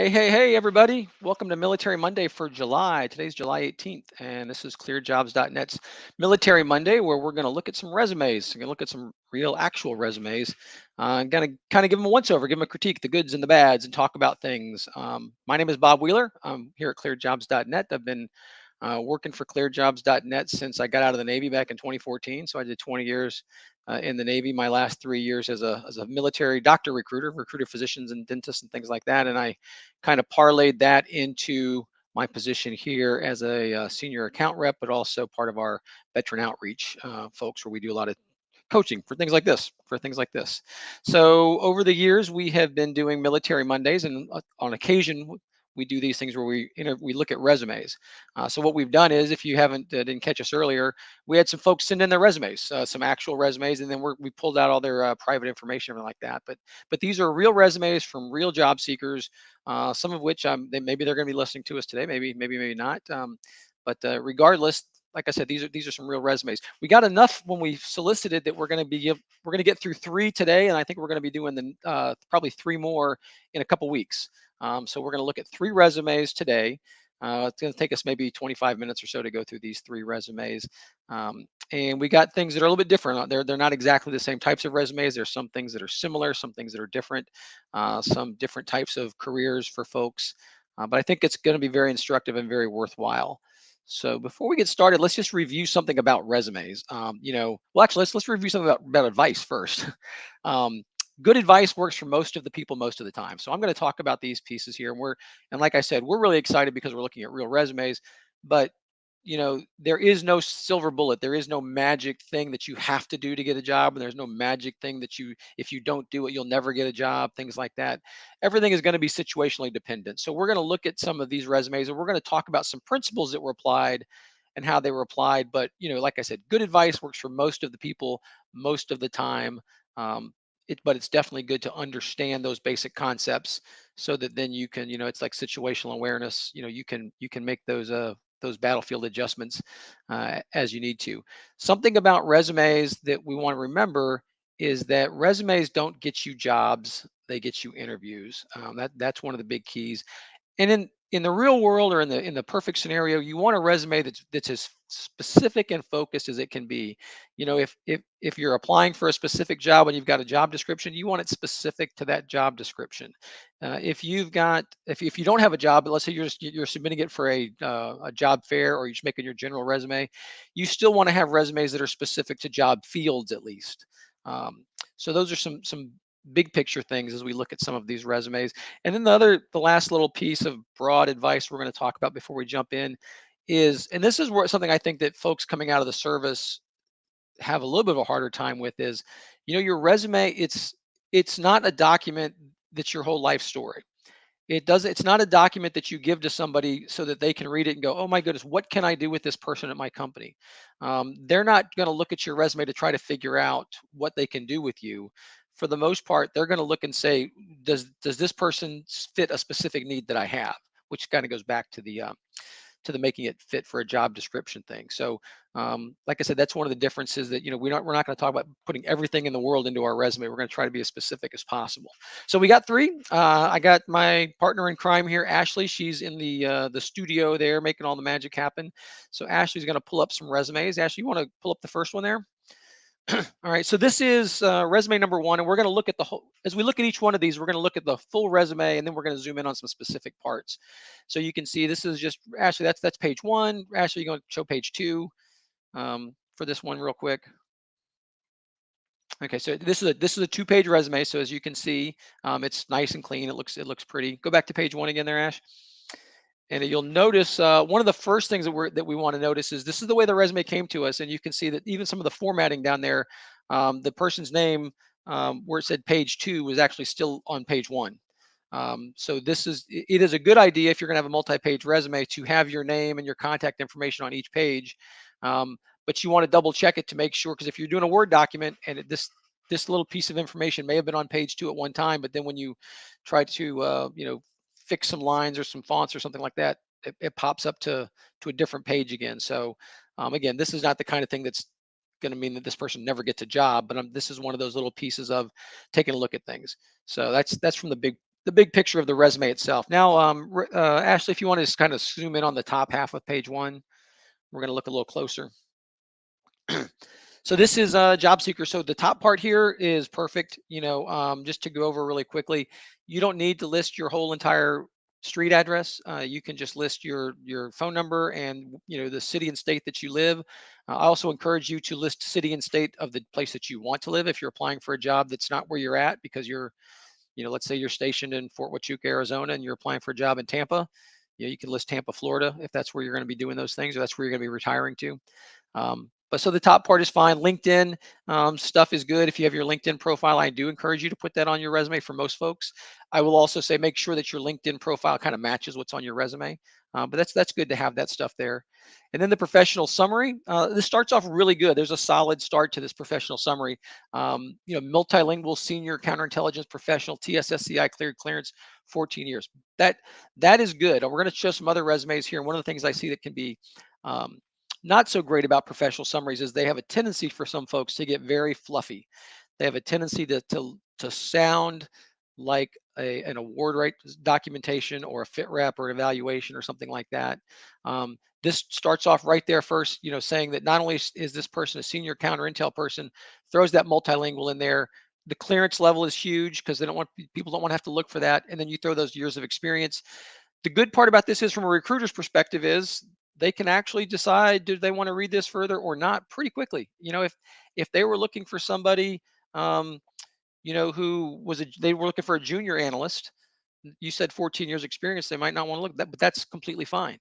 Hey, everybody. Welcome to Military Monday for July. Today's July 18th, and this is ClearedJobs.Net's Military Monday, where we're going to look at some resumes. We're going to look at some real, actual resumes. I'm going to kind of give them a once over, give them a critique, the goods and the bads, and talk about things. My name is Bob Wheeler. I'm here at ClearedJobs.Net. I've been working for ClearedJobs.Net since I got out of the Navy back in 2014. So I did 20 years in the Navy. My last 3 years as a military doctor recruiter, recruited physicians and dentists and things like that. And I kind of parlayed that into my position here as a senior account rep, but also part of our veteran outreach folks, where we do a lot of coaching for things like this. So over the years, we have been doing Military Mondays, and on occasion, we do these things where we look at resumes. So what we've done is, if you haven't didn't catch us earlier, we had some folks send in their resumes, some actual resumes, and then we pulled out all their private information, everything like that. But these are real resumes from real job seekers, some of which maybe they're going to be listening to us today, maybe not. But regardless, like I said, these are some real resumes. We got enough when we solicited that we're going to get through three today, and I think we're going to be doing probably three more in a couple weeks. So we're going to look at three resumes today. It's going to take us maybe 25 minutes or so to go through these three resumes. And we got things that are a little bit different. They're not exactly the same types of resumes. There's some things that are similar, some things that are different, some different types of careers for folks. But I think it's going to be very instructive and very worthwhile. So before we get started, let's just review something about resumes. Well, actually, let's review something about advice first. um, Good advice works for most of the people most of the time. So I'm going to talk about these pieces here, and like I said, we're really excited because we're looking at real resumes. But there is no silver bullet. There is no magic thing that you have to do to get a job, and there's no magic thing that if you don't do it, you'll never get a job. Things like that. Everything is going to be situationally dependent. So we're going to look at some of these resumes, and we're going to talk about some principles that were applied and how they were applied. But like I said, good advice works for most of the people most of the time. Um, but it's definitely good to understand those basic concepts, so that then you can, it's like situational awareness. You can make those battlefield adjustments as you need to. Something about resumes that we want to remember is that resumes don't get you jobs; they get you interviews. That's one of the big keys. And in the real world, or in the perfect scenario, you want a resume that's as specific and focused as it can be. If you're applying for a specific job and you've got a job description, you want it specific to that job description. If you don't have a job, but let's say you're submitting it for a job fair, or you're just making your general resume, you still want to have resumes that are specific to job fields at least. So those are some big picture things as we look at some of these resumes. And then the last little piece of broad advice we're going to talk about before we jump in is, and this is something I think that folks coming out of the service have a little bit of a harder time with, is, your resume, it's not a document that's your whole life story. It's not a document that you give to somebody so that they can read it and go, oh my goodness, what can I do with this person at my company? They're not going to look at your resume to try to figure out what they can do with you. For the most part, they're going to look and say, does this person fit a specific need that I have? Which kind of goes back to the making it fit for a job description thing. So, like I said, that's one of the differences, that we're not going to talk about putting everything in the world into our resume. We're going to try to be as specific as possible. So we got three. I got my partner in crime here, Ashley. She's in the studio there, making all the magic happen. So Ashley's going to pull up some resumes. Ashley, you want to pull up the first one there? All right, so this is resume number one, and we're going to look at the whole. As we look at each one of these, we're going to look at the full resume, and then we're going to zoom in on some specific parts. So you can see this is just Ashley. That's page one. Ashley, you're going to show page two for this one real quick. Okay, so this is a two-page resume. So as you can see, it's nice and clean. It looks pretty. Go back to page one again there, Ash. And you'll notice one of the first things that we want to notice is, this is the way the resume came to us, and you can see that even some of the formatting down there, the person's name, where it said page two, was actually still on page one. So it is a good idea, if you're going to have a multi-page resume, to have your name and your contact information on each page. But you want to double check it to make sure, because if you're doing a Word document and this little piece of information may have been on page two at one time, but then when you try to fix some lines or some fonts or something like that, it pops up to a different page again. So again, this is not the kind of thing that's going to mean that this person never gets a job, but this is one of those little pieces of taking a look at things. So that's from the the big picture of the resume itself. Now, Ashley, if you want to just kind of zoom in on the top half of page one, we're going to look a little closer. So this is a job seeker. So the top part here is perfect. Just to go over really quickly, you don't need to list your whole entire street address. You can just list your phone number and the city and state that you live. I also encourage you to list city and state of the place that you want to live if you're applying for a job that's not where you're at, because let's say you're stationed in Fort Huachuca, Arizona, and you're applying for a job in Tampa. You can list Tampa, Florida, if that's where you're going to be doing those things, or that's where you're going to be retiring to. But so the top part is fine. LinkedIn stuff is good. If you have your LinkedIn profile, I do encourage you to put that on your resume for most folks. I will also say make sure that your LinkedIn profile kind of matches what's on your resume. But that's good to have that stuff there. And then the professional summary. This starts off really good. There's a solid start to this professional summary. Multilingual senior counterintelligence professional, TSSCI cleared clearance, 14 years. That is good. We're going to show some other resumes here. And one of the things I see that can be um, not so great about professional summaries is they have a tendency for some folks to get very fluffy. They have a tendency to sound like an award right documentation or a fit rep or evaluation or something like that. This starts off right there first, saying that not only is this person a senior counter intel person, throws that multilingual in there. The clearance level is huge because they don't want people don't want to have to look for that. And then you throw those years of experience. The good part about this is, from a recruiter's perspective, is they can actually decide, do they want to read this further or not, pretty quickly. If they were looking for somebody, um, who they were looking for a junior analyst. You said 14 years experience, they might not want to look at that, but that's completely fine.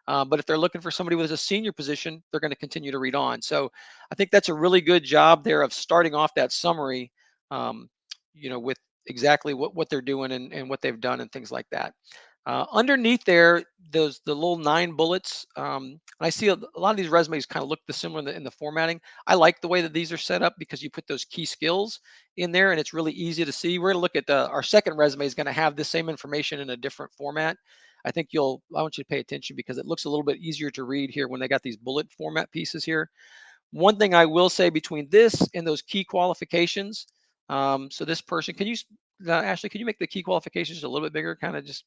But if they're looking for somebody with a senior position, they're going to continue to read on. So I think that's a really good job there of starting off that summary, um, with exactly what they're doing and what they've done and things like that. Underneath there, the little 9 bullets. I see a lot of these resumes kind of look the similar in the formatting. I like the way that these are set up because you put those key skills in there and it's really easy to see. We're going to look at our second resume is going to have the same information in a different format. I want you to pay attention because it looks a little bit easier to read here when they got these bullet format pieces here. One thing I will say between this and those key qualifications. So this person, Ashley, can you make the key qualifications a little bit bigger? Kind of just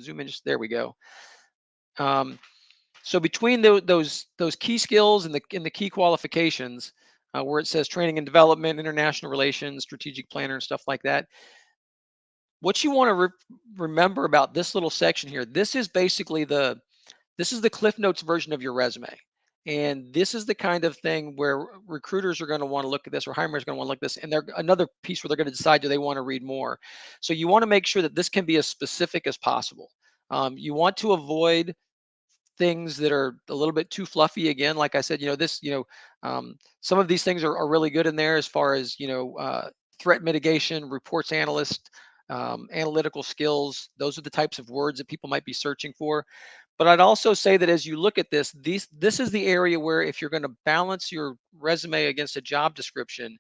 zoom in. Just there we go. Um, so between those key skills and the key qualifications, where it says training and development, international relations, strategic planner, and stuff like that, what you want to remember about this little section here, this is the Cliff Notes version of your resume. And this is the kind of thing where recruiters are going to want to look at this, or hiring managers are going to want to look at this. And they're another piece where they're going to decide, do they want to read more? So you want to make sure that this can be as specific as possible. You want to avoid things that are a little bit too fluffy. Again, like I said, some of these things are really good in there as far as, threat mitigation, reports analyst, analytical skills. Those are the types of words that people might be searching for. But I'd also say that as you look at this is the area where, if you're going to balance your resume against a job description,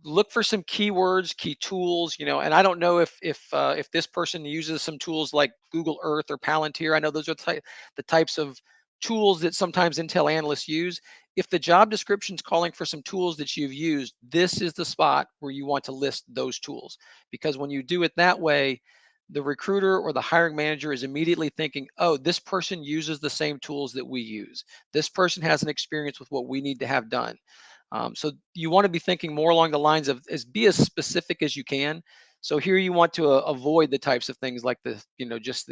look for some keywords, key tools, and I don't know if this person uses some tools like Google Earth or Palantir. I know those are the types of tools that sometimes Intel analysts use. If the job description is calling for some tools that you've used, this is the spot where you want to list those tools, because when you do it that way, the recruiter or the hiring manager is immediately thinking, oh, this person uses the same tools that we use. This person has an experience with what we need to have done. So you want to be thinking more along the lines of be as specific as you can. So here you want to avoid the types of things like that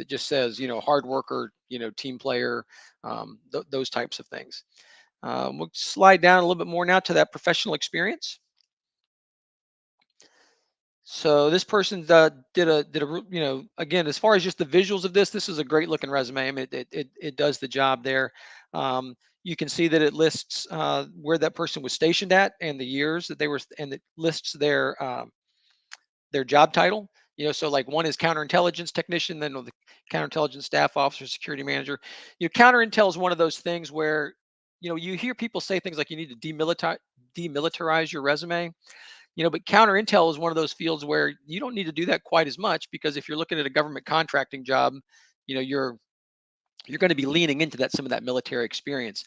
just says, hard worker, team player, those types of things. We'll slide down a little bit more now to that professional experience. So this person again, as far as just the visuals of this is a great looking resume. I mean, it does the job there. You can see that it lists where that person was stationed at and the years that they were, and it lists their job title. So like one is counterintelligence technician, then the counterintelligence staff officer, security manager. Counterintel is one of those things where you hear people say things like you need to demilitarize your resume. But counter intel is one of those fields where you don't need to do that quite as much, because if you're looking at a government contracting job, you're going to be leaning into some of that military experience.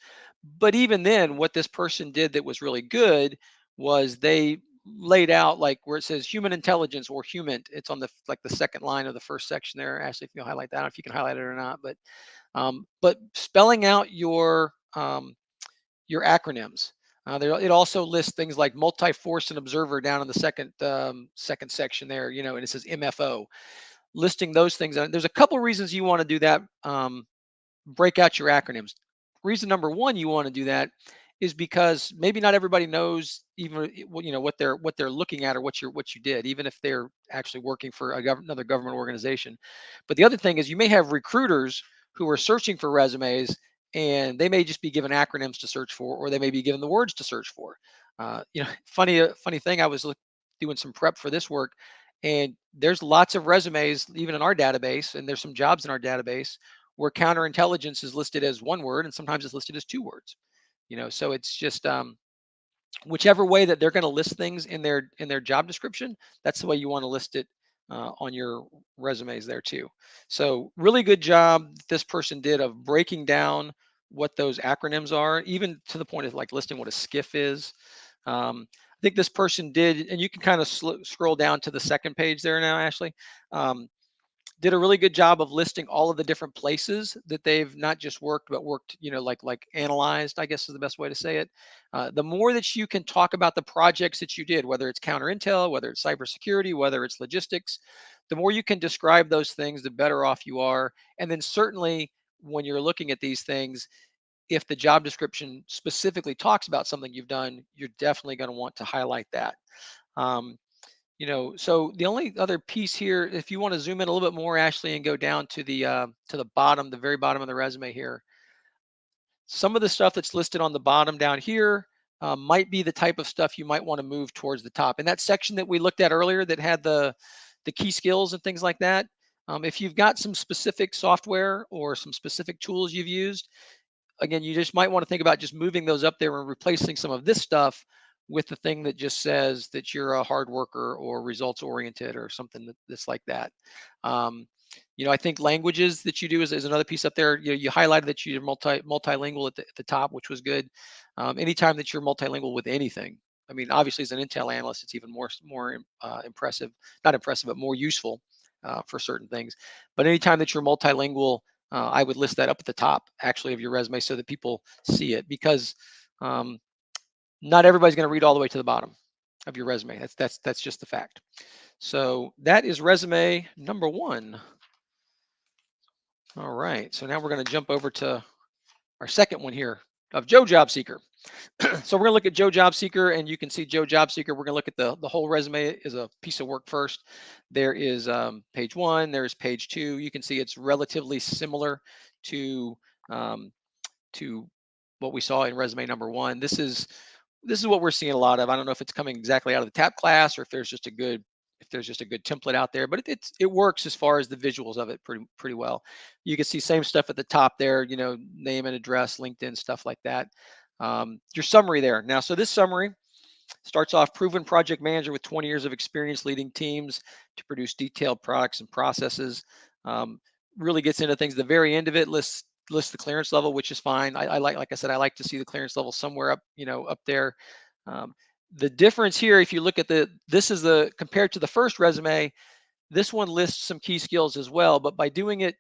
But even then, what this person did that was really good was they laid out like where it says human intelligence or human. It's on the like the second line of the first section there. Ashley, if you highlight that, I don't know if you can highlight it or not, but spelling out your acronyms. It also lists things like multi-force and observer down in the second section there, and it says MFO, listing those things. There's a couple reasons you want to do that. Break out your acronyms. Reason number one you want to do that is because maybe not everybody knows even what they're looking at or what you did, even if they're actually working for another government organization. But the other thing is you may have recruiters who are searching for resumes, and they may just be given acronyms to search for, or they may be given the words to search for. Funny thing, I was doing some prep for this work, and there's lots of resumes even in our database, and there's some jobs in our database where counterintelligence is listed as one word and sometimes it's listed as two words. So it's just whichever way that they're going to list things in their job description, that's the way you want to list it on your resumes there too. So really good job this person did of breaking down what those acronyms are, even to the point of like listing what a skiff is. I think this person did, and you can kind of scroll down to the second page there now, Ashley. Did a really good job of listing all of the different places that they've not just worked, but worked, like analyzed, I guess is the best way to say it. The more that you can talk about the projects that you did, whether it's counter intel, whether it's cybersecurity, whether it's logistics, the more you can describe those things, the better off you are. And then certainly when you're looking at these things, if the job description specifically talks about something you've done, you're definitely going to want to highlight that. Um, so the only other piece here, if you want to zoom in a little bit more, Ashley, and go down to the bottom, the very bottom of the resume here, some of the stuff that's listed on the bottom down here might be the type of stuff you might want to move towards the top. In that section that we looked at earlier that had the key skills and things like that, if you've got some specific software or some specific tools you've used, again, you just might want to think about just moving those up there and replacing some of this stuff with the thing that just says that you're a hard worker or results oriented or something that's like that. Um, I think languages that you do is another piece up there. You highlighted that you're multilingual at the top, which was good. Anytime that you're multilingual with anything, I mean, obviously as an Intel analyst, it's even more impressive, not impressive, but more useful for certain things. But anytime that you're multilingual, I would list that up at the top actually of your resume so that people see it, because um, not everybody's going to read all the way to the bottom of your resume. That's just the fact. So that is resume number one. All right. So now we're going to jump over to our second one here of Joe Job Seeker. So we're going to look at Joe Job Seeker, and you can see Joe Job Seeker. We're going to look at the whole resume as a piece of work first. There is page one. There's page two. You can see it's relatively similar to um, to what we saw in resume number one. This is what we're seeing a lot of. I don't know if it's coming exactly out of the TAP class or if there's just a good template out there, but it works as far as the visuals of it pretty well. You can see same stuff at the top there, name and address, LinkedIn, stuff like that. Your summary there. Now, so this summary starts off proven project manager with 20 years of experience leading teams to produce detailed products and processes. Um, really gets into things. The very end of it lists the clearance level, which is fine. I like I said, I like to see the clearance level somewhere up there. Um, the difference here, if you look at this is the compared to the first resume, this one lists some key skills as well, but by doing it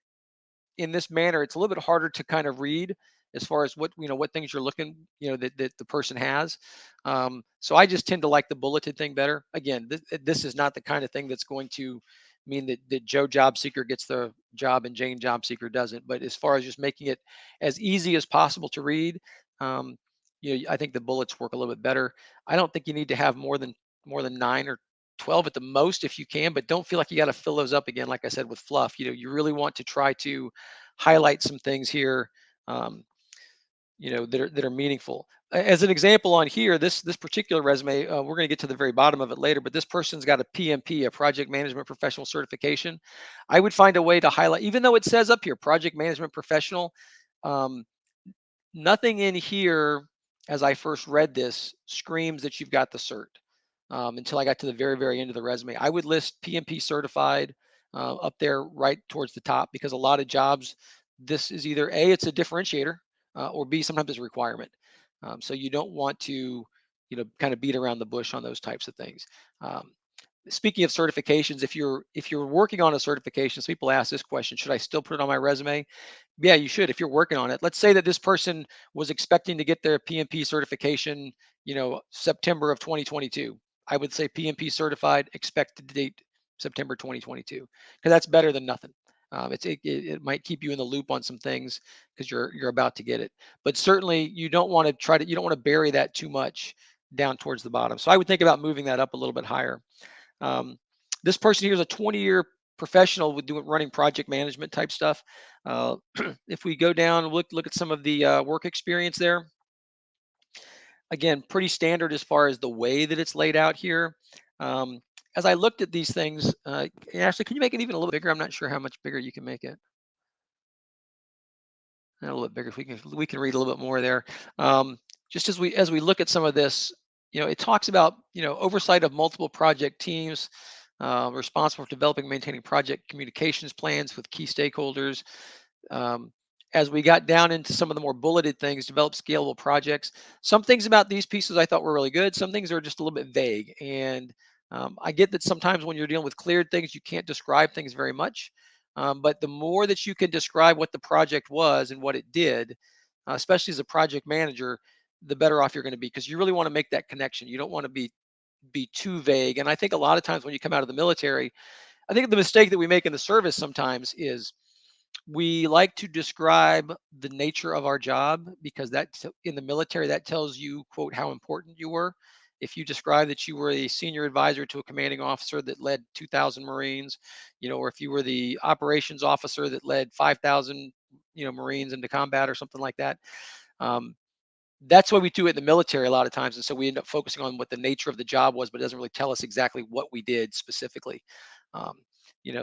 in this manner, it's a little bit harder to kind of read as far as what things you're looking, that the person has. So I just tend to like the bulleted thing better. Again, this is not the kind of thing that's going to mean that Joe Job Seeker gets the job and Jane Job Seeker doesn't. But as far as just making it as easy as possible to read, I think the bullets work a little bit better. I don't think you need to have more than 9 or 12 at the most if you can, but don't feel like you got to fill those up again. Like I said, with fluff, you really want to try to highlight some things here, um, that are meaningful. As an example on here, this particular resume, we're going to get to the very bottom of it later, but this person's got a PMP, a project management professional certification. I would find a way to highlight, even though it says up here, project management professional. Um, Nothing in here, as I first read this, screams that you've got the cert. Until I got to the very, very end of the resume, I would list PMP certified up there right towards the top, because a lot of jobs, this is either A, it's a differentiator, or B, sometimes it's a requirement. So you don't want to kind of beat around the bush on those types of things. Um, Speaking of certifications, if you're working on a certification, so people ask this question: should I still put it on my resume? Yeah, you should if you're working on it. Let's say that this person was expecting to get their PMP certification, September of 2022. I would say PMP certified, expected date September 2022, because that's better than nothing. It might keep you in the loop on some things because you're about to get it. But certainly you don't want to bury that too much down towards the bottom. So I would think about moving that up a little bit higher. Um, this person here is a 20-year professional with doing running project management type stuff. If we go down and look at some of the work experience there, again, pretty standard as far as the way that it's laid out here. Um, as I looked at these things, Ashley, can you make it even a little bigger? I'm not sure how much bigger you can make it. A little bit bigger. If we can read a little bit more there. Just as we look at some of this, it talks about oversight of multiple project teams, responsible for developing and maintaining project communications plans with key stakeholders. Um, as we got down into some of the more bulleted things, develop scalable projects. Some things about these pieces I thought were really good. Some things are just a little bit vague. And I get that sometimes when you're dealing with cleared things, you can't describe things very much. But the more that you can describe what the project was and what it did, especially as a project manager, the better off you're going to be, because you really want to make that connection. You don't want to be too vague. And I think a lot of times when you come out of the military, I think the mistake that we make in the service sometimes is we like to describe the nature of our job, because in the military that tells you, quote, how important you were. If you describe that you were a senior advisor to a commanding officer that led 2,000 Marines, or if you were the operations officer that led 5,000 Marines into combat or something like that. um, that's what we do in the military a lot of times, and so we end up focusing on what the nature of the job was, but it doesn't really tell us exactly what we did specifically. um,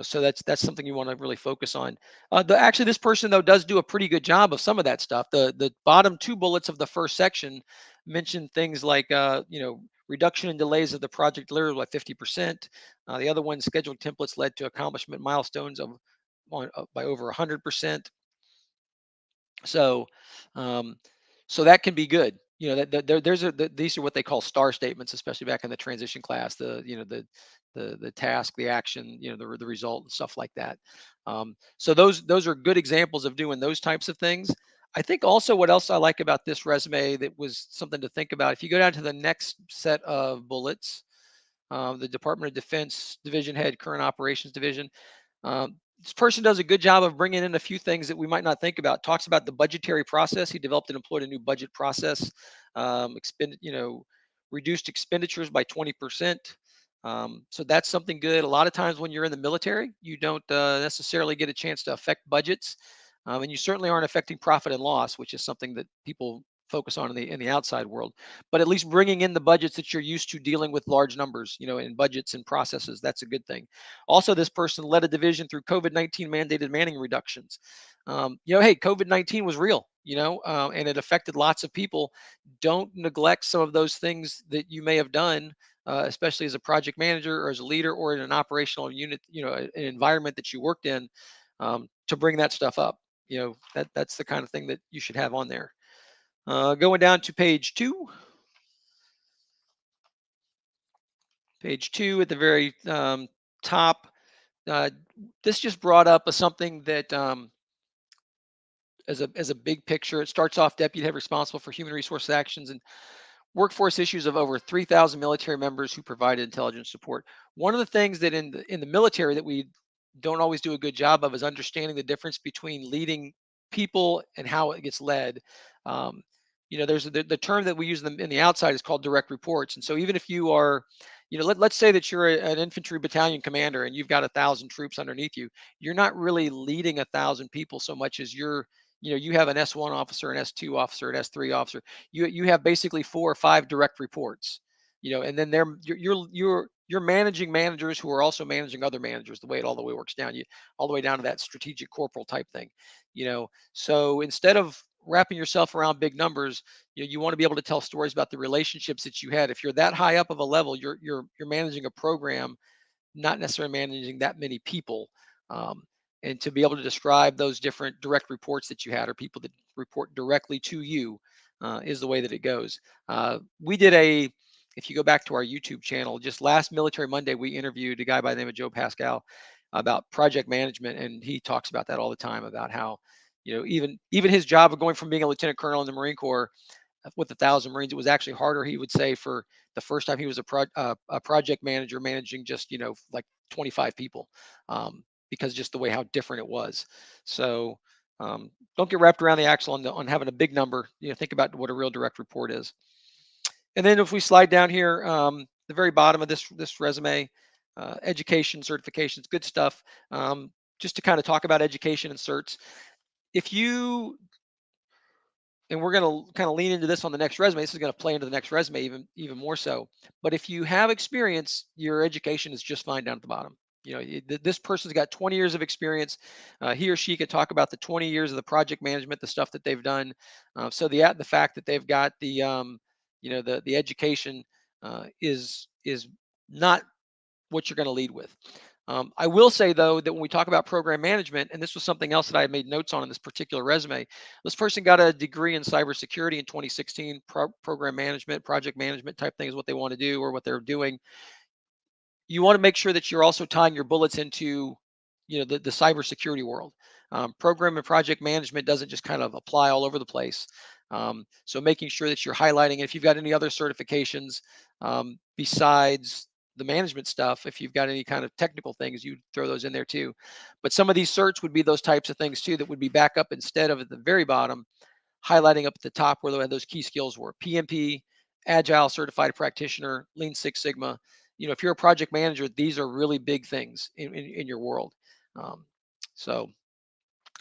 so that's something you want to really focus on. Actually, this person though does do a pretty good job of some of that stuff. The bottom two bullets of the first section mention things like reduction in delays of the project delivery by 50%. The other one, scheduled templates led to accomplishment milestones by over 100%. So, um, so that can be good. These are what they call star statements, especially back in the transition class. The task, the action, the result, and stuff like that. So those are good examples of doing those types of things. I think also what else I like about this resume that was something to think about. If you go down to the next set of bullets, the Department of Defense Division Head, Current Operations Division. This person does a good job of bringing in a few things that we might not think about. Talks about the budgetary process. He developed and employed a new budget process. Reduced expenditures by 20%. So that's something good. A lot of times when you're in the military, you don't necessarily get a chance to affect budgets, and you certainly aren't affecting profit and loss, which is something that people focus on in the outside world. But at least bringing in the budgets that you're used to dealing with large numbers, in budgets and processes, that's a good thing. Also, this person led a division through COVID-19 mandated manning reductions. Hey, COVID-19 was real, and it affected lots of people. Don't neglect some of those things that you may have done, especially as a project manager or as a leader or in an operational unit, an environment that you worked in, to bring that stuff up. That's the kind of thing that you should have on there. Going down to page two at the very top. Uh, this just brought up something that, as a big picture, it starts off: deputy head responsible for human resource actions and workforce issues of over 3,000 military members who provided intelligence support. One of the things that in the military that we don't always do a good job of is understanding the difference between leading people and how it gets led. Um, there's the term that we use in the outside is called direct reports. And so even if you are, let's say that you're an infantry battalion commander and you've got 1,000 troops underneath you, you're not really leading 1,000 people so much as you have an S1 officer, an S2 officer, an S3 officer. You have basically 4 or 5 direct reports, and then you're managing managers who are also managing other managers. The way it all the way works down, you all the way down to that strategic corporal type thing. So instead of wrapping yourself around big numbers, you want to be able to tell stories about the relationships that you had. If you're that high up of a level, you're managing a program, not necessarily managing that many people. Um, and to be able to describe those different direct reports that you had, or people that report directly to you, is the way that it goes. We did if you go back to our YouTube channel, just last Military Monday, we interviewed a guy by the name of Joe Pascal about project management, and he talks about that all the time about how, even his job of going from being a lieutenant colonel in the Marine Corps with 1,000 Marines, it was actually harder, he would say, for the first time he was a project manager managing just, like 25 people, because just the way how different it was. So don't get wrapped around the axle on having a big number. Think about what a real direct report is. And then if we slide down here, the very bottom of this resume, education, certifications, good stuff. Just to kind of talk about education and certs. If you and we're going to kind of lean into this on the next resume. This is going to play into the next resume even more so. But if you have experience, your education is just fine down at the bottom. This person's got 20 years of experience. He or she could talk about the 20 years of the project management, the stuff that they've done. So the fact that they've got the education is not what you're going to lead with. I will say, though, that when we talk about program management, and this was something else that I made notes on in this particular resume, this person got a degree in cybersecurity in 2016. Program management, project management type thing is what they want to do or what they're doing. You want to make sure that you're also tying your bullets into, the cybersecurity world. Program and project management doesn't just kind of apply all over the place. So making sure that you're highlighting, if you've got any other certifications besides the management stuff, if you've got any kind of technical things, you throw those in there too. But some of these certs would be those types of things too that would be back up instead of at the very bottom, highlighting up at the top where those key skills were: PMP, Agile Certified Practitioner, Lean Six Sigma. If you're a project manager, these are really big things in your world. Um, so,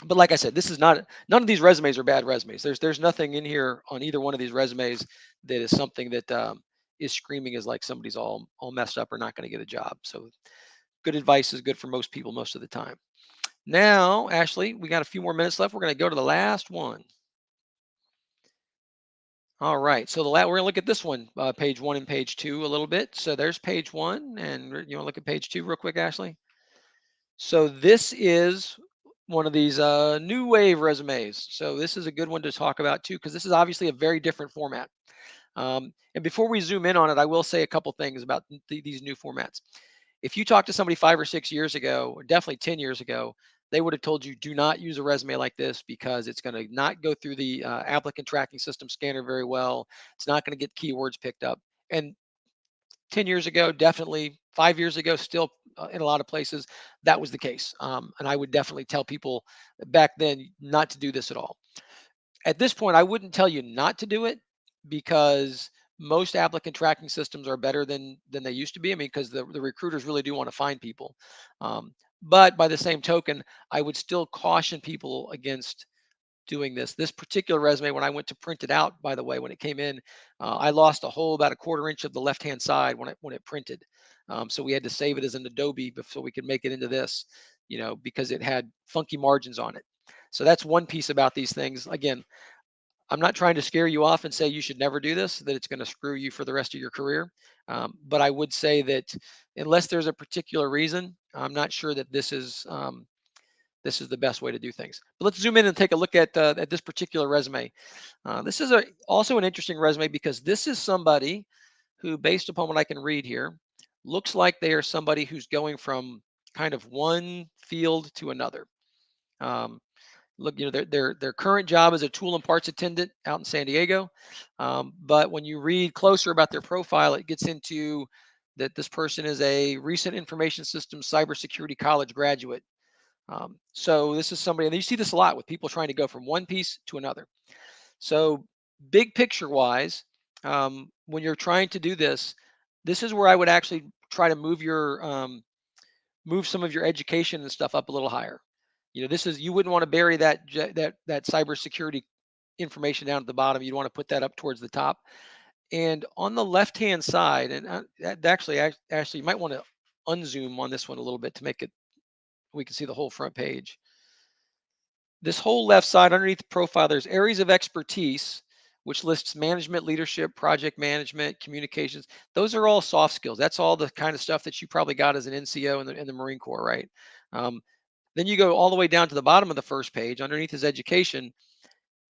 but like I said, this is not, none of these resumes are bad resumes. There's nothing in here on either one of these resumes that is something that is screaming as like somebody's all messed up or not going to get a job. So good advice is good for most people most of the time. Now, Ashley, we got a few more minutes left. We're going to go to the last one. All right, so we're going to look at this one, page 1 and page 2 a little bit. So there's page 1, and you want to look at page 2 real quick, Ashley? So this is one of these new wave resumes. So this is a good one to talk about too, because this is obviously a very different format. And before we zoom in on it, I will say a couple things about these new formats. If you talk to somebody 5 or 6 years ago, or definitely 10 years ago, they would have told you, do not use a resume like this because it's going to not go through the applicant tracking system scanner very well. It's not going to get keywords picked up. And 10 years ago, definitely 5 years ago, still in a lot of places, that was the case. And I would definitely tell people back then not to do this at all. At this point, I wouldn't tell you not to do it because most applicant tracking systems are better than they used to be. I mean, because the recruiters really do want to find people. But by the same token, I would still caution people against doing this particular resume. When I went to print it out, by the way, when it came in, I lost about a quarter inch of the left hand side when it printed. So we had to save it as an Adobe so we could make it into this, because it had funky margins on it. So that's one piece about these things. Again, I'm not trying to scare you off and say you should never do this, that it's going to screw you for the rest of your career. But I would say that unless there's a particular reason, I'm not sure that this is the best way to do things. But let's zoom in and take a look at this particular resume. This is also an interesting resume because this is somebody who, based upon what I can read here, looks like they are somebody who's going from kind of one field to another. Look, their current job is a tool and parts attendant out in San Diego. But when you read closer about their profile, it gets into that this person is a recent information systems cybersecurity college graduate. So this is somebody, and you see this a lot with people trying to go from one piece to another. So big picture wise, when you're trying to do this, this is where I would actually try to move some of your education and stuff up a little higher. This is, you wouldn't want to bury that cybersecurity information down at the bottom. You'd want to put that up towards the top. And on the left hand side, and actually you might want to unzoom on this one a little bit to make it, we can see the whole front page. This whole left side underneath the profile, there's areas of expertise, which lists management, leadership, project management, communications. Those are all soft skills. That's all the kind of stuff that you probably got as an NCO in the Marine Corps, right? Then you go all the way down to the bottom of the first page underneath his education.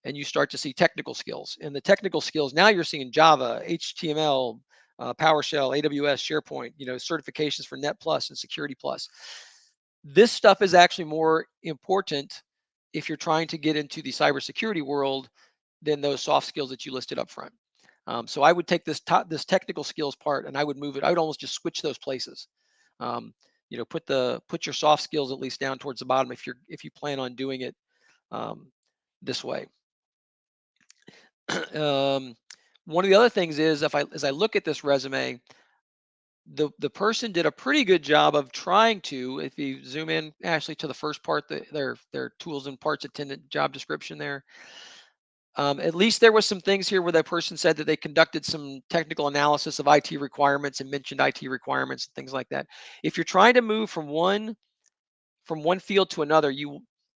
and you start to see technical skills. And the technical skills, now you're seeing Java, HTML, PowerShell, AWS, SharePoint, certifications for Net Plus and Security Plus. This stuff is actually more important if you're trying to get into the cybersecurity world than those soft skills that you listed up front. So I would take this technical skills part, and I would move it. I would almost just switch those places. Um, put your soft skills at least down towards the bottom if you plan on doing it this way. um, One of the other things is, as I look at this resume, the person did a pretty good job of trying to, if you zoom in actually to the first part, their tools and parts attendant job description there. At least there was some things here where that person said that they conducted some technical analysis of IT requirements and mentioned IT requirements and things like that. If you're trying to move from one field to another,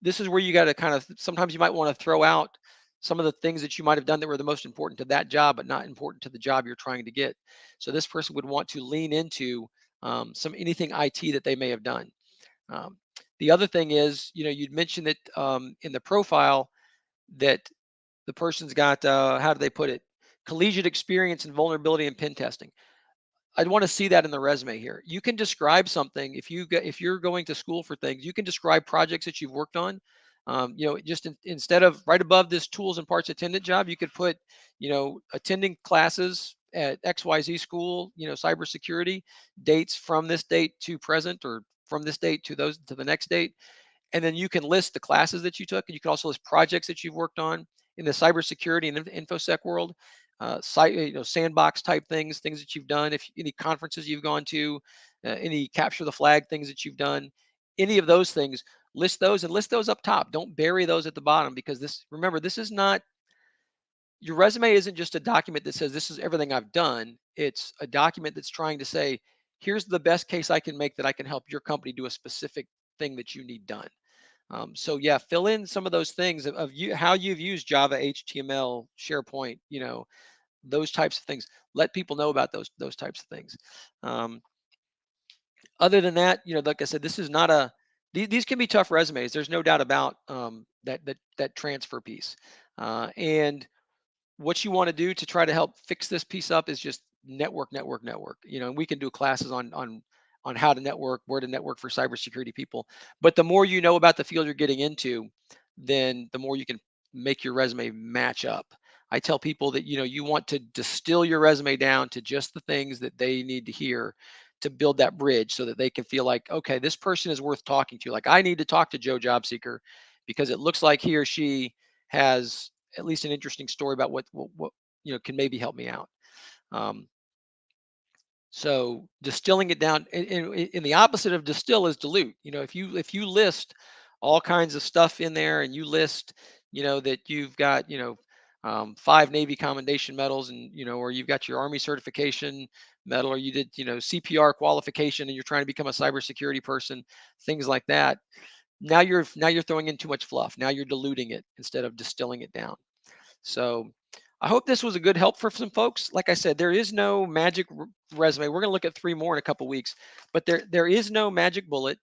this is where you got to kind of, sometimes you might want to throw out some of the things that you might have done that were the most important to that job, but not important to the job you're trying to get. So this person would want to lean into anything IT that they may have done. Um, the other thing is, you'd mentioned that in the profile that the person's got, how do they put it? Collegiate experience in vulnerability and pen testing. I'd want to see that in the resume here. You can describe something if you're going to school for things. You can describe projects that you've worked on. Just instead of right above this tools and parts attendant job, you could put, attending classes at XYZ school. Cybersecurity dates from this date to present, or from this date to the next date. And then you can list the classes that you took, and you can also list projects that you've worked on in the cybersecurity and infosec world, sandbox type things that you've done, if any conferences you've gone to, any capture the flag things that you've done, any of those things. List those, and list those up top. Don't bury those at the bottom, because remember, this is not, your resume isn't just a document that says this is everything I've done. It's a document that's trying to say, here's the best case I can make that I can help your company do a specific thing that you need done. So yeah, fill in some of those things of how you've used Java, HTML, SharePoint, those types of things. Let people know about those types of things. Um, Other than that, like I said, this is not these can be tough resumes. There's no doubt about that transfer piece. And what you want to do to try to help fix this piece up is just network. And we can do classes on how to network, where to network for cybersecurity people. But the more you know about the field you're getting into, then the more you can make your resume match up. I tell people that you want to distill your resume down to just the things that they need to hear to build that bridge, so that they can feel like, okay, this person is worth talking to. Like, I need to talk to Joe Job Seeker because it looks like he or she has at least an interesting story about what can maybe help me out. Um, so distilling it down, and the opposite of distill is dilute. If you list all kinds of stuff in there, and you list, that you've got, 5 Navy commendation medals, and or you've got your Army certification medal, or you did, CPR qualification, and you're trying to become a cybersecurity person, things like that. Now you're throwing in too much fluff. Now you're diluting it instead of distilling it down. So I hope this was a good help for some folks. Like I said, there is no magic resume. We're going to look at 3 more in a couple weeks, but there is no magic bullet.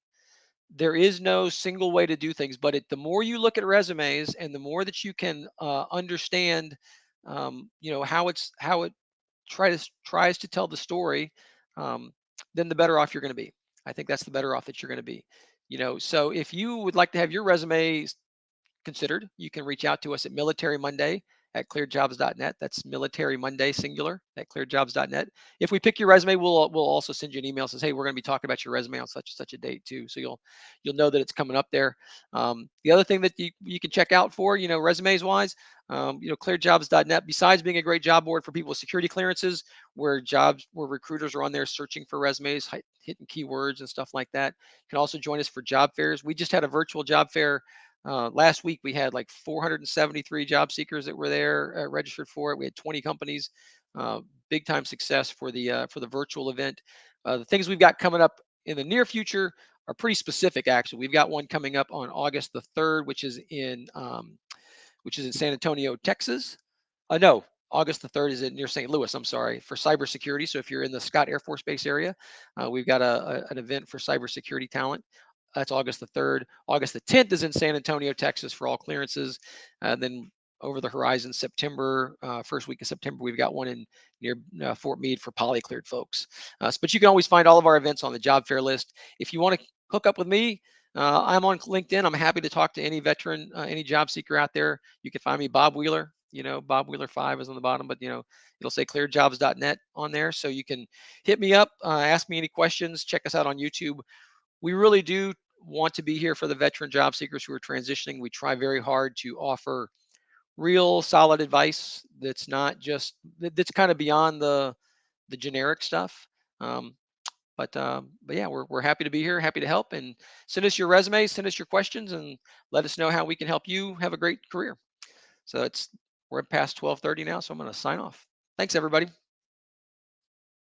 There is no single way to do things. But the more you look at resumes, and the more that you can understand, how it tries to tell the story, um, then the better off you're going to be. I think that's the better off that you're going to be. So if you would like to have your resume considered, you can reach out to us at Military Monday at ClearedJobs.net. That's Military Monday singular at ClearedJobs.net. If we pick your resume, we'll also send you an email that says, hey, we're going to be talking about your resume on such and such a date too. So you'll know that it's coming up there. The other thing that you can check out for, resumes wise, ClearedJobs.net, besides being a great job board for people with security clearances, where recruiters are on there searching for resumes, hitting keywords and stuff like that. You can also join us for job fairs. We just had a virtual job fair. Last week we had like 473 job seekers that were there, registered for it. We had 20 companies. Big time success for the virtual event. The things we've got coming up in the near future are pretty specific. Actually, we've got one coming up on August the 3rd, which is in San Antonio, Texas. No, August the 3rd is near St. Louis. I'm sorry, for cybersecurity. So if you're in the Scott Air Force Base area, we've got an event for cybersecurity talent. That's August the 3rd. August the 10th is in San Antonio, Texas, for all clearances. Then over the horizon. September, first week of September, we've got one in near Fort Meade for poly-cleared folks. But you can always find all of our events on the job fair list. If you want to hook up with me, I'm on LinkedIn. I'm happy to talk to any veteran, any job seeker out there. You can find me, Bob Wheeler. Bob Wheeler 5 is on the bottom, but it'll say ClearedJobs.Net on there, so you can hit me up, ask me any questions. Check us out on YouTube. We really do want to be here for the veteran job seekers who are transitioning. We try very hard to offer real solid advice that's not just that's kind of beyond the generic stuff. Um, but yeah, we're happy to be here, happy to help, and send us your resumes, send us your questions, and let us know how we can help you have a great career. So we're past 12:30 now, so I'm going to sign off. Thanks, everybody.